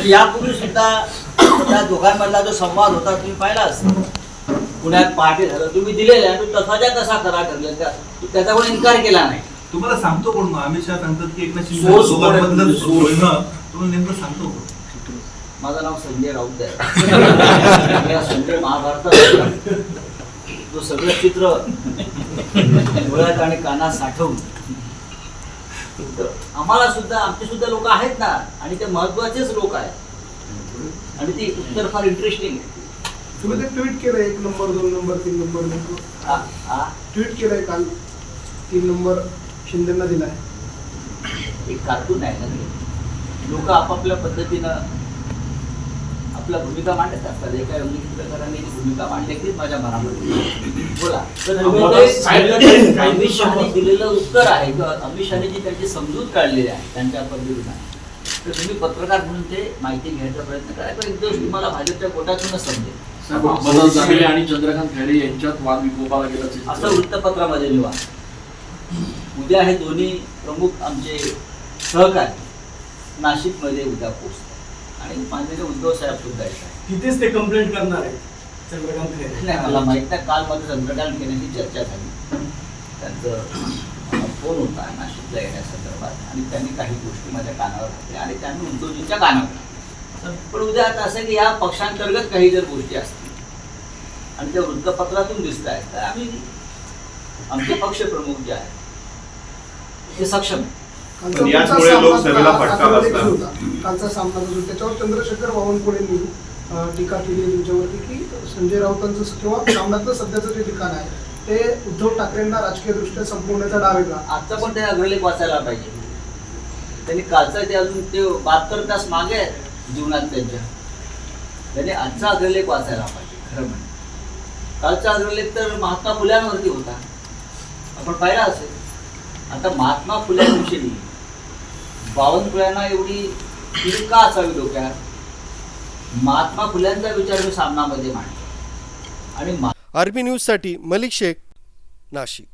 यापूर्वी सुद्धा त्या दोघांमधला जो संवाद होता तुम्ही पाहिला असेल. पुण्यात पहाटे झालं, तुम्ही दिलेला आहे तसाच्या तसा करा ठरले, त्याचा कोणी इन्कार केला नाही. तुम्हाला सांगतो कोण मग? अमित शहा सांगतात की एकनाथ शिंदे दोघांमधलं बोलणं तुम्हाला नेमकं सांगतो कोण? माझं नाव संजय राऊत आहे. संजय महाभारतात जो सगळं चित्र डोळ्यात आणि कानात साठवून आम्हाला सुद्धा आमचे सुद्धा लोक आहेत ना, आणि ते महत्वाचेच लोक आहेत आणि ती उत्तर फार इंटरेस्टिंग आहे. तुम्ही ते ट्विट केलं 1 नंबर 2 नंबर 3 नंबर ट्विट केलंय काल 3 नंबर शिंदेना दिलाय. एक कार्टून आहे ना, लोक आपापल्या पद्धतीनं आपल्या भूमिका मांडत असतात. एका प्रकाराने भूमिका मांडली की माझ्या मनामध्ये बोला. तर अमित शहाने दिलेलं उत्तर आहे किंवा अमित शहाने जी त्यांची समजूत काढलेली आहे त्यांच्या पद्धतीनं, तर तुम्ही पत्रकार म्हणून ते माहिती घ्यायचा प्रयत्न करा. पण एक दिवस तुम्हाला भाजपच्या कोटातूनच समजेल. आणि चंद्रकांत खैरे यांच्यात वाद विकोपाला गेला असं वृत्तपत्रामध्ये लिहा. उद्या हे दोन्ही प्रमुख आमचे सहकारी नाशिकमध्ये उद्या पोहोचतात आणि माननीय उद्धव साहेब सुद्धा येतात. तिथेच ते कंप्लेंट करणार आहे चंद्रकांत खैरे. नाही, मला माहित नाही. काल मध्ये चंद्रकांत खैरेंची चर्चा झाली. त्यांचं फोन होता नाशिकला येण्यासंदर्भात आणि त्यांनी काही गोष्टी माझ्या कानावर घातल्या आणि त्यांनी उद्धवजींच्या कानावर. पण उद्या आता असं की या पक्षांतर्गत काही जर गोष्टी असतील आणि त्या वृत्तपत्रातून दिसत आहेत, तर आम्ही आमचे पक्ष प्रमुख जे आहेत ते सक्षम आहे. कालचा सामना जो त्याच्यावर चंद्रशेखर बावनकुळेंनी टीका केली तुमच्यावरती की संजय राऊतांचं किंवा सामन्यातलं सध्याचं जे ठिकाण आहे ते उद्धव ठाकरेंना राजकीय दृष्ट्या संपवण्याचा डाव आहे का? आजचा पण ते अग्रलेख वाचायला पाहिजे. त्यांनी कालचा ते अजून ते 72 तास मागे आहेत जीवनात त्यांच्या. त्यांनी आजचा अग्रलेख वाचायला पाहिजे. खरं म्हणजे कालचा अग्रलेख तर महात्मा फुल्यांवरती होता, आपण पाहिला असेल. आता महात्मा फुल्यांविषयी बावनकुळ्यांना एवढी कीड का असावी डोक्यात? महात्मा फुल्यांचा विचार मी सामनामध्ये मांडला. आणि आरबी न्यूजसाठी मलिक शेख, नाशिक.